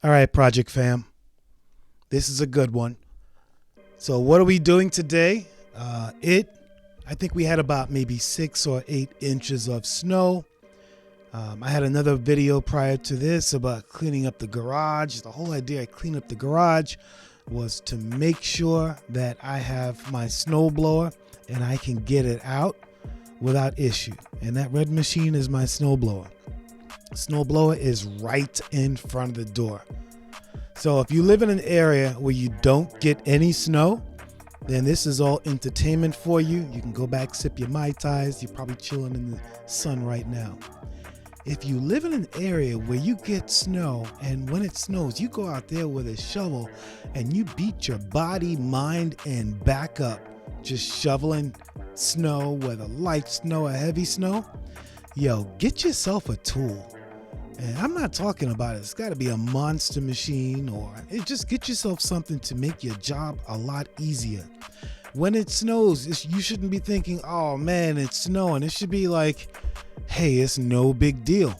All right, Project Fam. This is a good one. So, what are we doing today? I think we had about maybe 6 or 8 inches of snow. I had another video prior to this about cleaning up the garage. The whole idea I clean up the garage was to make sure that I have my snowblower and I can get it out without issue. And that red machine is my snowblower. Snowblower is right in front of the door. So if you live in an area where you don't get any snow, then this is all entertainment for you. You can go back, sip your Mai Tais. You're probably chilling in the sun right now. If you live in an area where you get snow, and when it snows, you go out there with a shovel and you beat your body, mind, and back up just shoveling snow, whether light snow or heavy snow, yo, get yourself a tool. And I'm not talking about it's got to be a monster machine, or just get yourself something to make your job a lot easier. When it snows, you shouldn't be thinking, oh man, it's snowing. It should be like, hey, it's no big deal.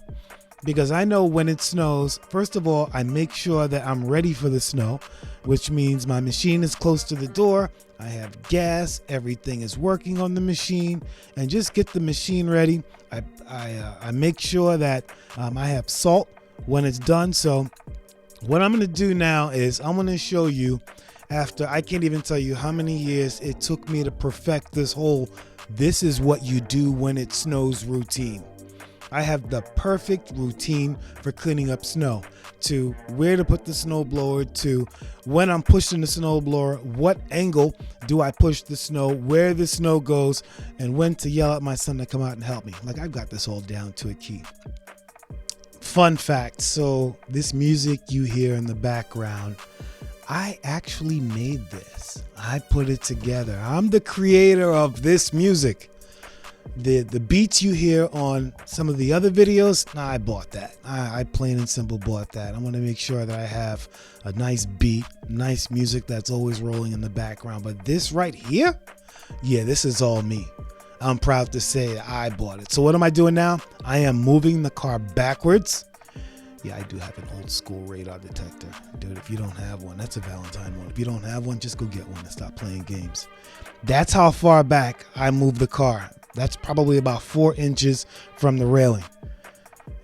Because I know when it snows, first of all, I make sure that I'm ready for the snow, which means my machine is close to the door. I have gas, everything is working on the machine, and just get the machine ready. I make sure that I have salt when it's done. So what I'm going to do now is I'm going to show you, after I can't even tell you how many years it took me to perfect this is what you do when it snows routine. I have the perfect routine for cleaning up snow, to where to put the snowblower, to when I'm pushing the snowblower, what angle do I push the snow, where the snow goes, and when to yell at my son to come out and help me. Like, I've got this all down to a key. Fun fact, so this music you hear in the background, I actually made this. I put it together. I'm the creator of this music. The beats you hear on some of the other videos, I bought that. I plain and simple bought that. I want to make sure that I have a nice beat, nice music that's always rolling in the background. But this right here, yeah, this is all me. I'm proud to say I bought it. So what am I doing now? I am moving the car backwards. Yeah, I do have an old school radar detector. Dude, if you don't have one, that's a Valentine one. If you don't have one, just go get one and stop playing games. That's how far back I moved the car. That's probably about 4 inches from the railing.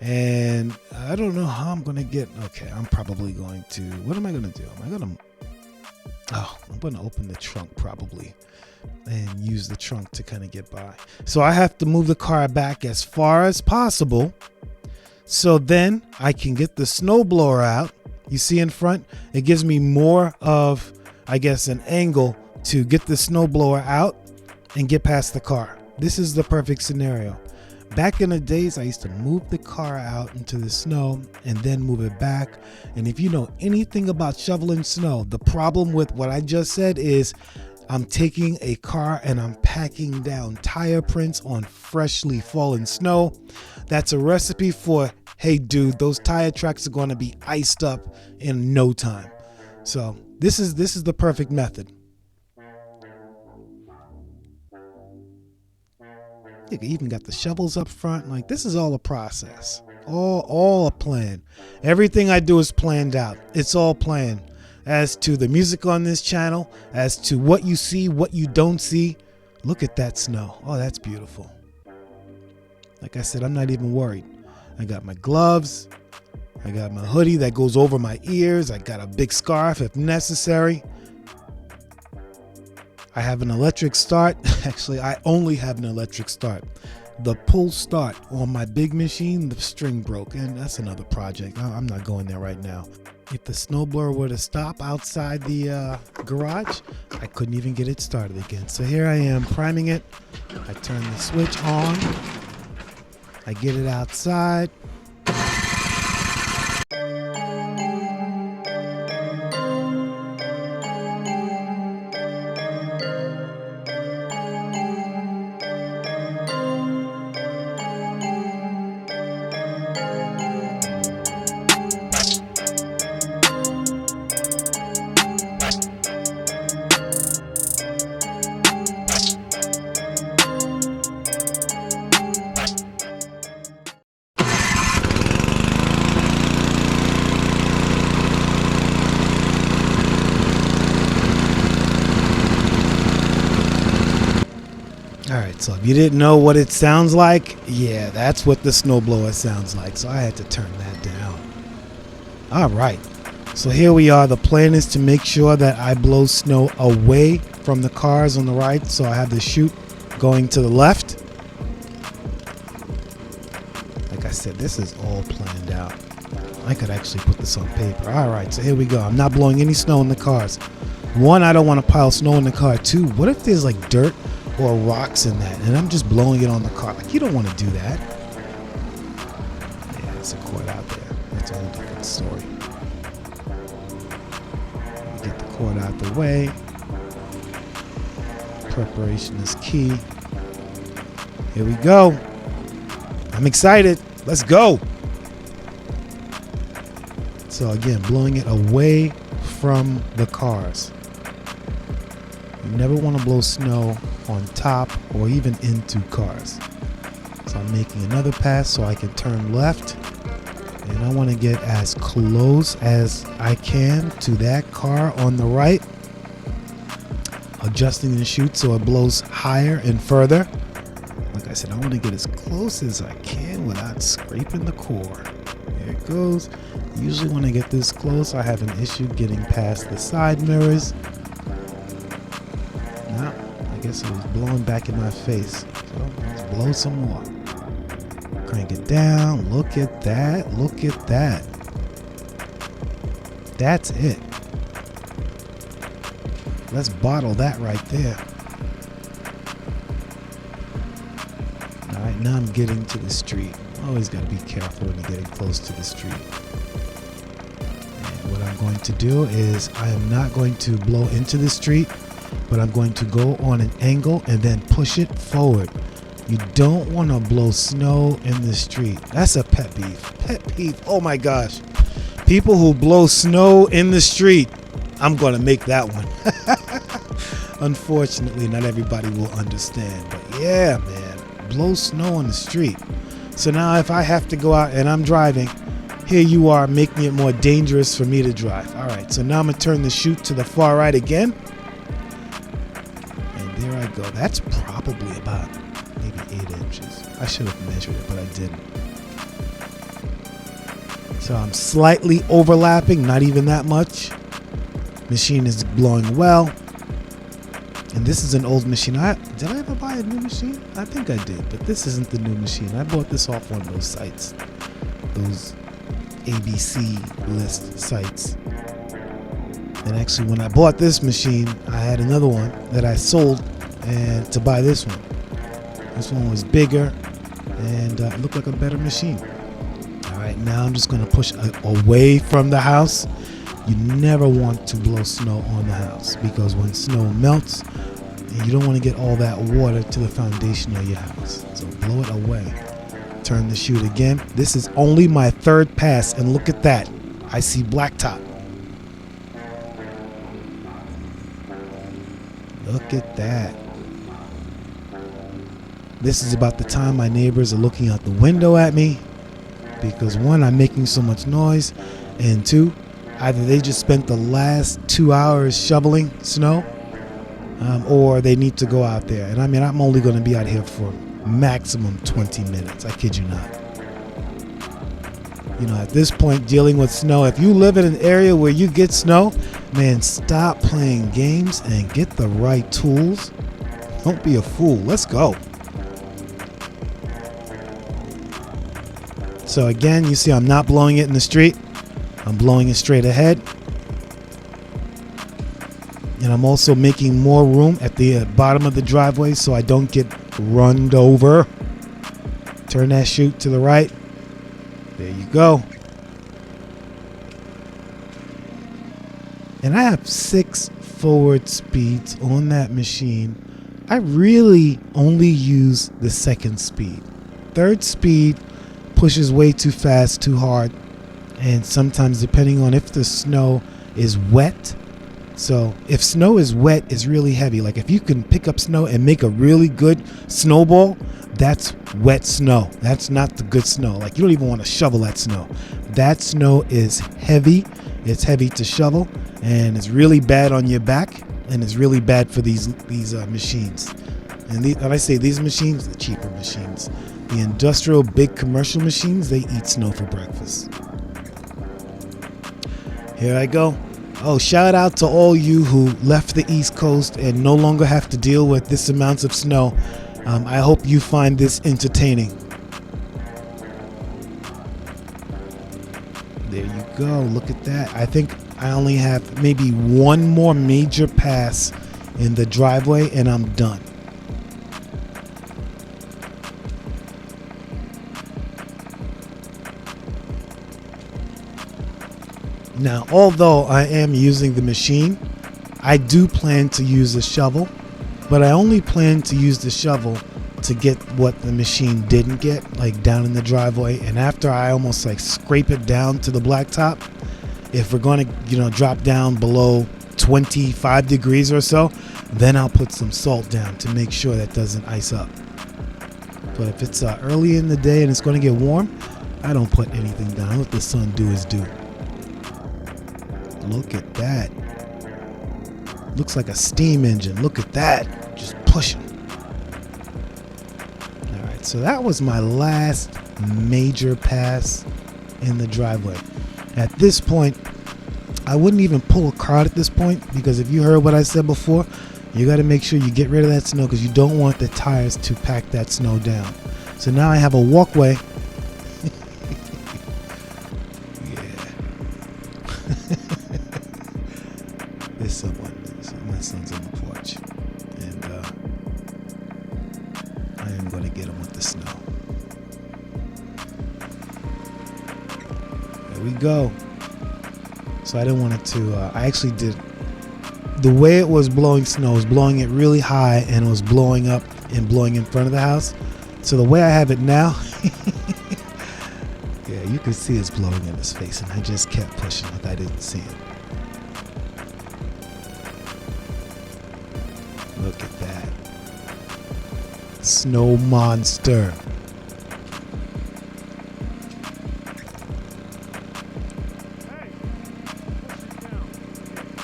And I don't know how I'm going to get. Okay, I'm probably going to. What am I going to do? I'm going to open the trunk probably and use the trunk to kind of get by. So I have to move the car back as far as possible. So then I can get the snowblower out. You see in front, it gives me more of, I guess, an angle to get the snowblower out and get past the car. This is the perfect scenario. Back in the days, I used to move the car out into the snow and then move it back. And if you know anything about shoveling snow, the problem with what I just said is I'm taking a car and I'm packing down tire prints on freshly fallen snow. That's a recipe for, hey dude, those tire tracks are going to be iced up in no time. So this is the perfect method. You even got the shovels up front. Like, this is all a process, all a plan. Everything I do is planned out. It's all planned. As to the music on this channel, as to what you see, what you don't see. Look at that snow. Oh, that's beautiful. Like I said, I'm not even worried. I got my gloves. I got my hoodie that goes over my ears. I got a big scarf if necessary. I have an electric start. Actually, I only have an electric start. The pull start on my big machine, the string broke, and that's another project. I'm not going there right now. If the snowblower were to stop outside the garage, I couldn't even get it started again. So here I am priming it. I turn the switch on. I get it outside. Alright, so if you didn't know what it sounds like, yeah, that's what the snowblower sounds like. So I had to turn that down. Alright, so here we are. The plan is to make sure that I blow snow away from the cars on the right. So I have the chute going to the left. Like I said, this is all planned out. I could actually put this on paper. Alright, so here we go. I'm not blowing any snow in the cars. One, I don't want to pile snow in the car. Two, what if there's like dirt or rocks in that and I'm just blowing it on the car? Like, you don't want to do that. Yeah, there's a cord out there. That's a whole different story. Get the cord out the way. Preparation is key. Here we go. I'm excited. Let's go. So again, blowing it away from the cars. You never want to blow snow on top or even into cars. So I'm making another pass so I can turn left, and I want to get as close as I can to that car on the right, adjusting the chute so it blows higher and further. Like I said, I want to get as close as I can without scraping the core. There it goes. Usually when I get this close, I have an issue getting past the side mirrors. Now, I guess it was blowing back in my face. So let's blow some more. Crank it down. Look at that. Look at that. That's it. Let's bottle that right there. All right, now I'm getting to the street. Always got to be careful when you're getting close to the street. And what I'm going to do is I am not going to blow into the street, but I'm going to go on an angle and then push it forward. You don't want to blow snow in the street. That's a pet peeve. Pet peeve. Oh my gosh. People who blow snow in the street. I'm going to make that one. Unfortunately, not everybody will understand. But yeah, man. Blow snow on the street. So now if I have to go out and I'm driving, here you are making it more dangerous for me to drive. All right, so now I'm going to turn the chute to the far right again. And there I go. That's probably about maybe 8 inches. I should have measured it, but I didn't. So I'm slightly overlapping, not even that much. Machine is blowing well. And this is an old machine. Did I ever buy a new machine? I think I did, but this isn't the new machine. I bought this off one of those sites. Those ABC list sites. And actually, when I bought this machine, I had another one that I sold and to buy this one. This one was bigger and it looked like a better machine. All right, now I'm just going to push away from the house. You never want to blow snow on the house because when snow melts, you don't want to get all that water to the foundation of your house. So blow it away. Turn the chute again. This is only my third pass, and look at that. I see blacktop. Look at that. This is about the time my neighbors are looking out the window at me because one, I'm making so much noise, and two, either they just spent the last 2 hours shoveling snow, or they need to go out there. And I mean, I'm only going to be out here for maximum 20 minutes. I kid you not. You know, at this point, dealing with snow, if you live in an area where you get snow, man, stop playing games and get the right tools. Don't be a fool. Let's go. So again, you see I'm not blowing it in the street. I'm blowing it straight ahead. And I'm also making more room at the bottom of the driveway so I don't get run over. Turn that chute to the right. There you go. And I have 6 forward speeds on that machine. I really only use the second speed. Third speed pushes way too fast, too hard. And sometimes depending on if the snow is wet. So if snow is wet, it's really heavy. Like if you can pick up snow and make a really good snowball, that's wet snow. That's not the good snow. Like you don't even want to shovel that snow. That snow is heavy. It's heavy to shovel and it's really bad on your back and it's really bad for these machines. And when I say these machines, the cheaper machines, the industrial big commercial machines, they eat snow for breakfast. Here I go. Oh, shout out to all you who left the East Coast and no longer have to deal with this amount of snow. I hope you find this entertaining. There you go. Look at that. I think I only have maybe one more major pass in the driveway and I'm done. Now, although I am using the machine, I do plan to use a shovel, but I only plan to use the shovel to get what the machine didn't get, like down in the driveway. And after I almost like scrape it down to the blacktop, if we're going to, drop down below 25 degrees or so, then I'll put some salt down to make sure that doesn't ice up. But if it's early in the day and it's going to get warm, I don't put anything down. Let the sun do his due. Look at that. Looks like a steam engine. Look at that. Just pushing. All right, so that was my last major pass in the driveway. At this point, I wouldn't even pull a cart at this point, because if you heard what I said before, you got to make sure you get rid of that snow because you don't want the tires to pack that snow down. So now I have a walkway. There's someone. My son's on the porch, and I am going to get him with the snow. There we go. So I didn't want it to. I actually did. The way it was blowing snow was blowing it really high, and it was blowing up and blowing in front of the house. So the way I have it now, yeah, you can see it's blowing in his face, and I just kept pushing like I didn't see it. Look at that. Snow monster.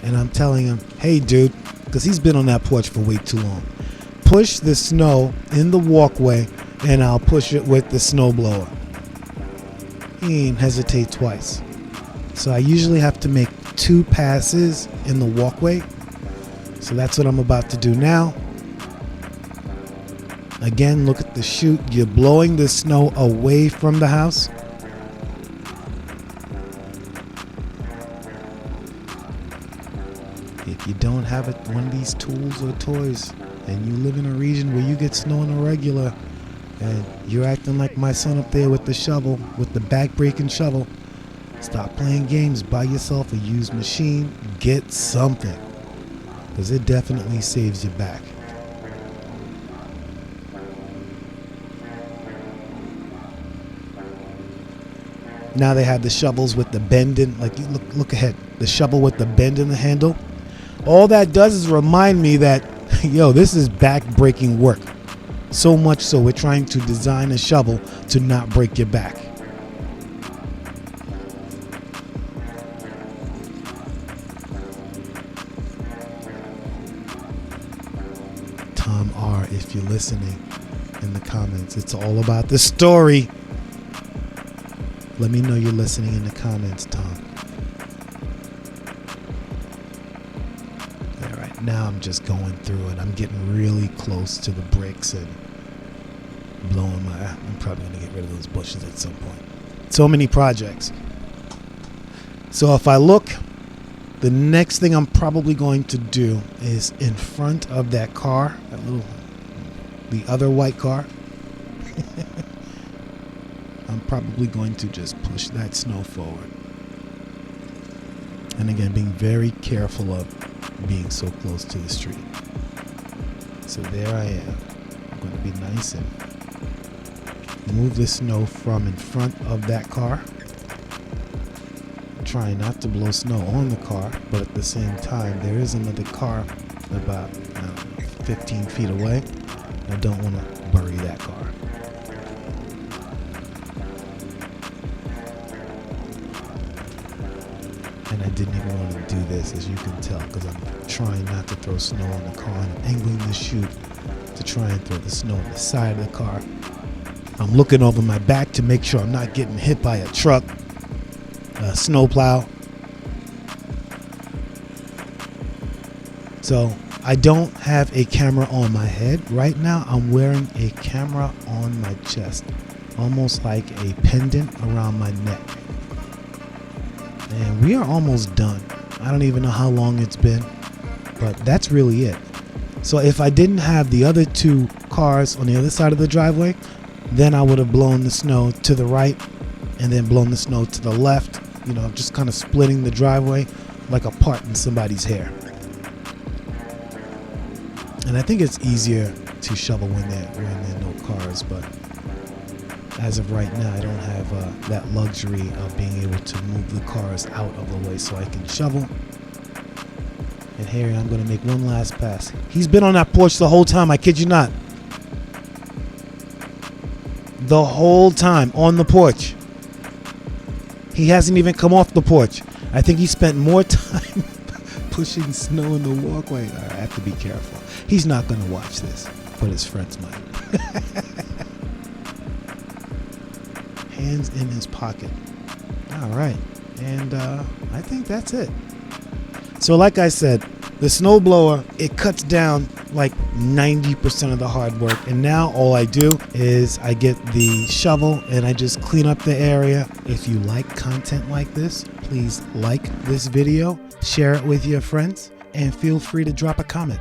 And I'm telling him, hey dude, because he's been on that porch for way too long, push the snow in the walkway and I'll push it with the snowblower. He ain't hesitate twice. So I usually have to make 2 passes in the walkway. So that's what I'm about to do now. Again, look at the chute. You're blowing the snow away from the house. If you don't have one of these tools or toys, and you live in a region where you get snow on a regular, and you're acting like my son up there with the shovel, with the back-breaking shovel, stop playing games. Buy yourself a used machine. Get something. Because it definitely saves your back. Now they have the shovels with the bend in, like you look ahead, the shovel with the bend in the handle. All that does is remind me that, yo, this is back-breaking work. So much so we're trying to design a shovel to not break your back. Tom R, if you're listening, in the comments, it's all about the story. Let me know you're listening in the comments, Tom. All right, now I'm just going through it. I'm getting really close to the bricks and blowing I'm probably going to get rid of those bushes at some point. So many projects. So if I look, the next thing I'm probably going to do is in front of that car, the other white car. I'm probably going to just push that snow forward. And again, being very careful of being so close to the street. So there I am. I'm going to be nice and move the snow from in front of that car. Trying not to blow snow on the car, but at the same time, there is another car about 15 feet away. I don't want to bury that car. And I didn't even want to do this, as you can tell, because I'm trying not to throw snow on the car and I'm angling the chute to try and throw the snow on the side of the car. I'm looking over my back to make sure I'm not getting hit by a truck, a snowplow. So I don't have a camera on my head. Right now I'm wearing a camera on my chest, almost like a pendant around my neck. And we are almost done. I don't even know how long it's been, but that's really it. So if I didn't have the other two cars on the other side of the driveway, then I would have blown the snow to the right and then blown the snow to the left, you know, just kind of splitting the driveway like a part in somebody's hair. And I think it's easier to shovel when there are no cars, but as of right now, I don't have that luxury of being able to move the cars out of the way so I can shovel. And here I'm going to make one last pass. He's been on that porch the whole time, I kid you not. The whole time on the porch. He hasn't even come off the porch. I think he spent more time pushing snow in the walkway. All right, I have to be careful. He's not going to watch this, but his friends might. Hands in his pocket. All right, and I think that's it. So like I said, the snowblower, it cuts down like 90% of the hard work. And now all I do is I get the shovel and I just clean up the area. If you like content like this, please like this video, share it with your friends, and feel free to drop a comment.